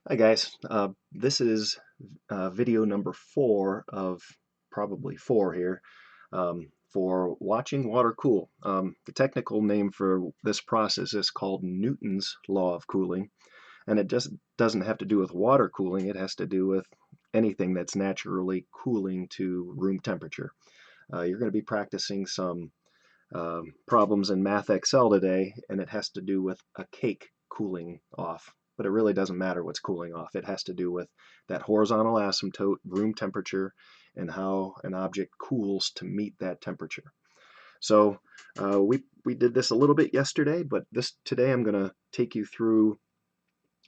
Hi guys, this is video number 4 of probably 4 here for watching water cool. The technical name for this process is called Newton's law of cooling, and it just doesn't have to do with water cooling. It has to do with anything that's naturally cooling to room temperature. You're going to be practicing some problems in MathXL today, and it has to do with a cake cooling off. But it really doesn't matter what's cooling off. It has to do with that horizontal asymptote, room temperature, and how an object cools to meet that temperature. So we did this a little bit yesterday, but today I'm going to take you through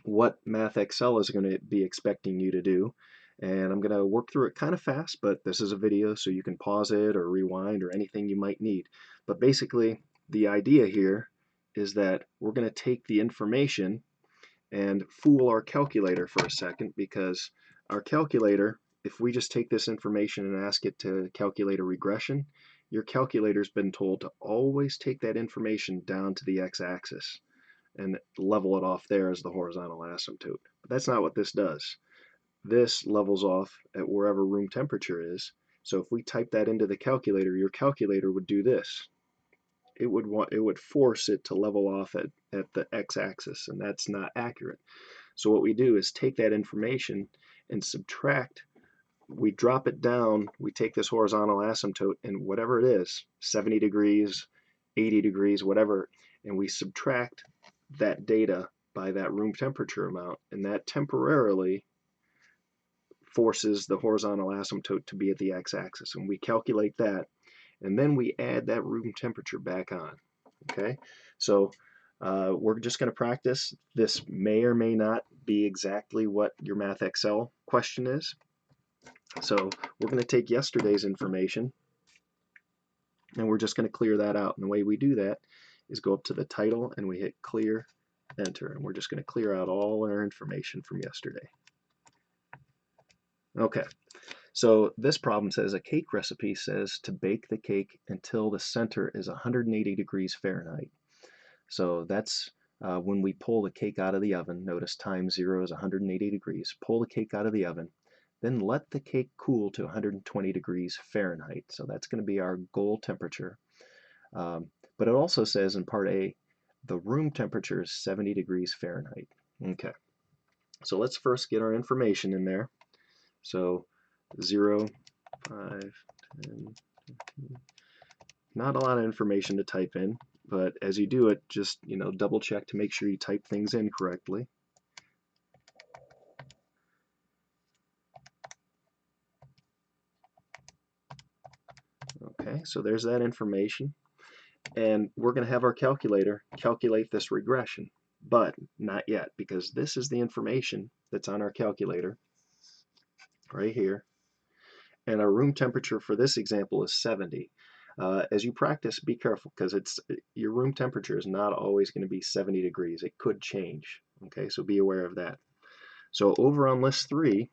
what MathXL is going to be expecting you to do. And I'm going to work through it kind of fast, but this is a video, so you can pause it or rewind or anything you might need. But basically, the idea here is that we're going to take the information and fool our calculator for a second, because our calculator, if we just take this information and ask it to calculate a regression, your calculator's been told to always take that information down to the x-axis and level it off there as the horizontal asymptote. But that's not what this does. This levels off at wherever room temperature is. So if we type that into the calculator, your calculator would do this. It would force it to level off at the x-axis, and that's not accurate. So what we do is take that information and subtract. We drop it down. We take this horizontal asymptote and whatever it is, 70 degrees, 80 degrees, whatever, and we subtract that data by that room temperature amount, and that temporarily forces the horizontal asymptote to be at the x-axis, and we calculate that, and then we add that room temperature back on. Okay, so we're just going to practice. This may or may not be exactly what your MathXL question is. So we're going to take yesterday's information and we're just going to clear that out. And the way we do that is go up to the title and we hit clear, enter, and we're just going to clear out all our information from yesterday. Okay, so this problem says a cake recipe says to bake the cake until the center is 180 degrees Fahrenheit. So that's when we pull the cake out of the oven. Notice time 0 is 180 degrees. Pull the cake out of the oven, then let the cake cool to 120 degrees Fahrenheit. So that's going to be our goal temperature. But it also says in part A, the room temperature is 70 degrees Fahrenheit. Okay, so let's first get our information in there. So 0, 5, 10, 15. Not a lot of information to type in, but as you do it, just double check to make sure you type things in correctly. Okay, so there's that information, and we're going to have our calculator calculate this regression, but not yet, because this is the information that's on our calculator right here, and our room temperature for this example is 70. As you practice, be careful, because your room temperature is not always going to be 70 degrees. It could change. Okay, so be aware of that. So over on list 3,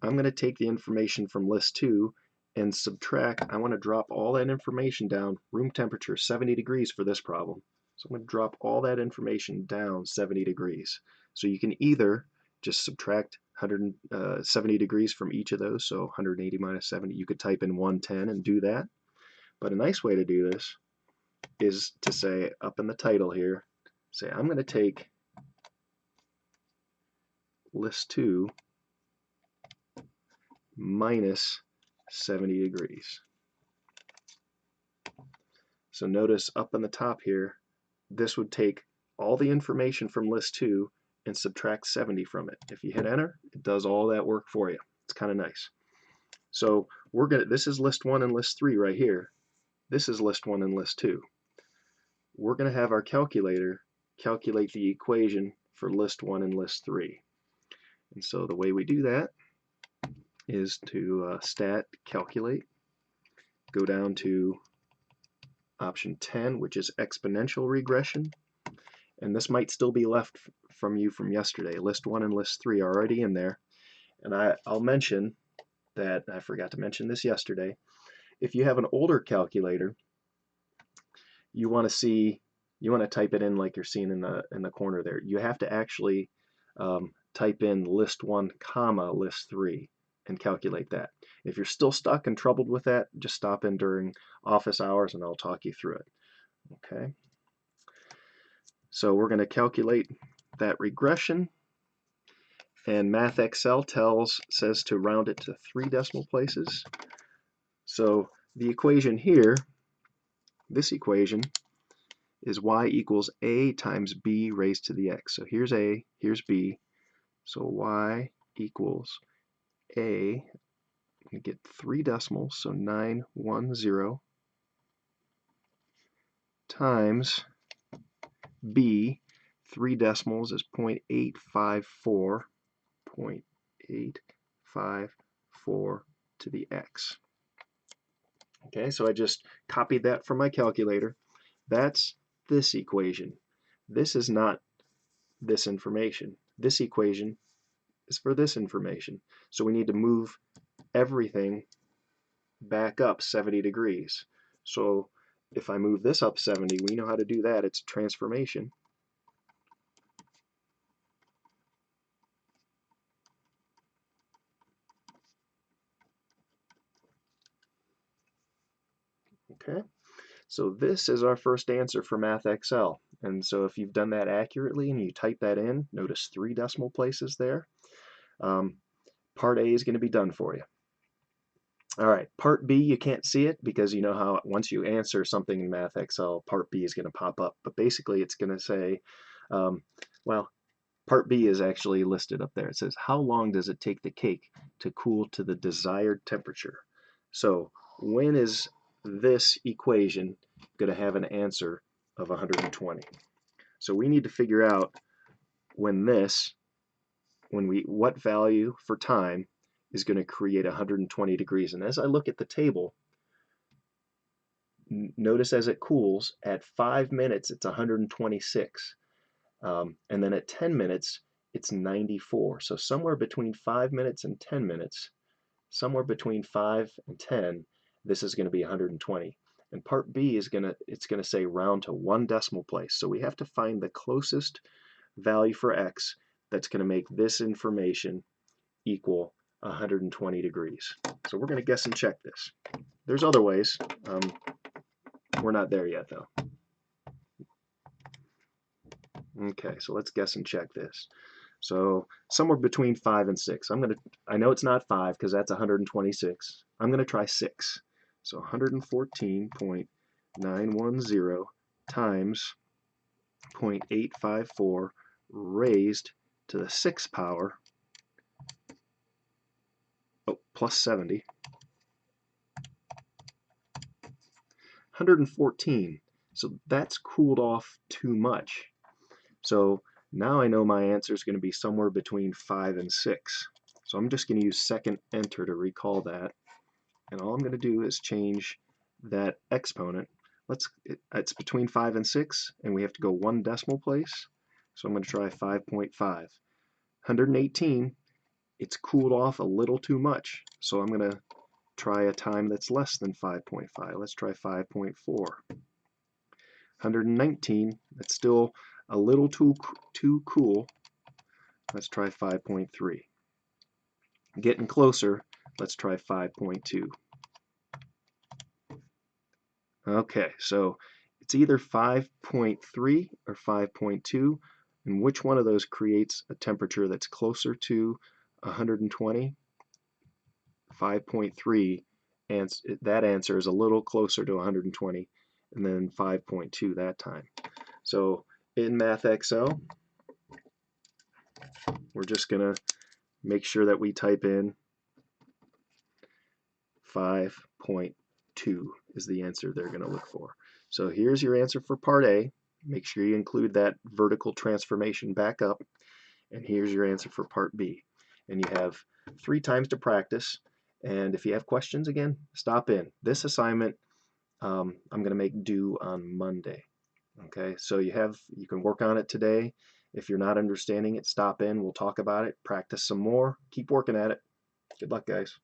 I'm going to take the information from list 2 and subtract. I want to drop all that information down. Room temperature 70 degrees for this problem. So I'm going to drop all that information down 70 degrees. So you can either just subtract 170 degrees from each of those. So 180 minus 70, you could type in 110 and do that. But a nice way to do this is to say up in the title here, say I'm going to take list 2 minus 70 degrees. So notice up in the top here, this would take all the information from list 2 and subtract 70 from it. If you hit enter, it does all that work for you. It's kind of nice. So this is list 1 and list 3 right here. This is list 1 and list 2. We're going to have our calculator calculate the equation for list 1 and list 3. And so the way we do that is to stat calculate, go down to option 10, which is exponential regression, and this might still be left from you from yesterday. List 1 and list 3 are already in there, and I'll mention that I forgot to mention this yesterday. If you have an older calculator, you want to type it in like you're seeing in the corner there. You have to actually type in list 1 comma list 3 and calculate that. If you're still stuck and troubled with that, just stop in during office hours and I'll talk you through it. Okay. So we're going to calculate that regression, and MathXL says to round it to 3 decimal places. So the equation here, this equation, is y equals a times b raised to the x. So here's a, here's b. So y equals a, we get 3 decimals, so 910, times b, 3 decimals is 0.854, 0.854 to the x. Okay, so I just copied that from my calculator. That's this equation. This is not this information. This equation is for this information. So we need to move everything back up 70 degrees. So if I move this up 70, we know how to do that. It's transformation. Okay, so this is our first answer for MathXL. And so if you've done that accurately and you type that in, notice 3 decimal places there. Part A is going to be done for you. All right, part B, you can't see it because you know how once you answer something in MathXL, part B is going to pop up. But basically it's going to say, well, part B is actually listed up there. It says, how long does it take the cake to cool to the desired temperature? So when is this equation going to have an answer of 120? So we need to figure out what value for time is going to create 120 degrees. And as I look at the table, notice as it cools, at 5 minutes it's 126. And then at 10 minutes it's 94. So somewhere between 5 minutes and 10 minutes, somewhere between 5 and 10, this is going to be 120. And part B is going to say round to 1 decimal place. So we have to find the closest value for x that's going to make this information equal 120 degrees. So we're going to guess and check this. There's other ways. We're not there yet though. Okay, so let's guess and check this. So somewhere between 5 and 6. I know it's not 5 because that's 126. I'm going to try 6. So 114.910 times 0.854 raised to the 6th power, plus 70. 114. So that's cooled off too much. So now I know my answer is going to be somewhere between 5 and 6. So I'm just going to use second enter to recall that. And all I'm going to do is change that exponent. It's between 5 and 6, and we have to go 1 decimal place. So I'm going to try 5.5. 118, it's cooled off a little too much. So I'm going to try a time that's less than 5.5. Let's try 5.4. 119, that's still a little too cool. Let's try 5.3. Getting closer. Let's try 5.2. Okay, so it's either 5.3 or 5.2, and which one of those creates a temperature that's closer to 120? 5.3, and that answer is a little closer to 120, and then 5.2 that time. So in MathXL, we're just going to make sure that we type in 5.2 is the answer they're going to look for. So here's your answer for part A. Make sure you include that vertical transformation back up. And here's your answer for part B. And you have 3 times to practice. And if you have questions, again, stop in. This assignment I'm going to make due on Monday. Okay, so you can work on it today. If you're not understanding it, stop in. We'll talk about it. Practice some more. Keep working at it. Good luck, guys.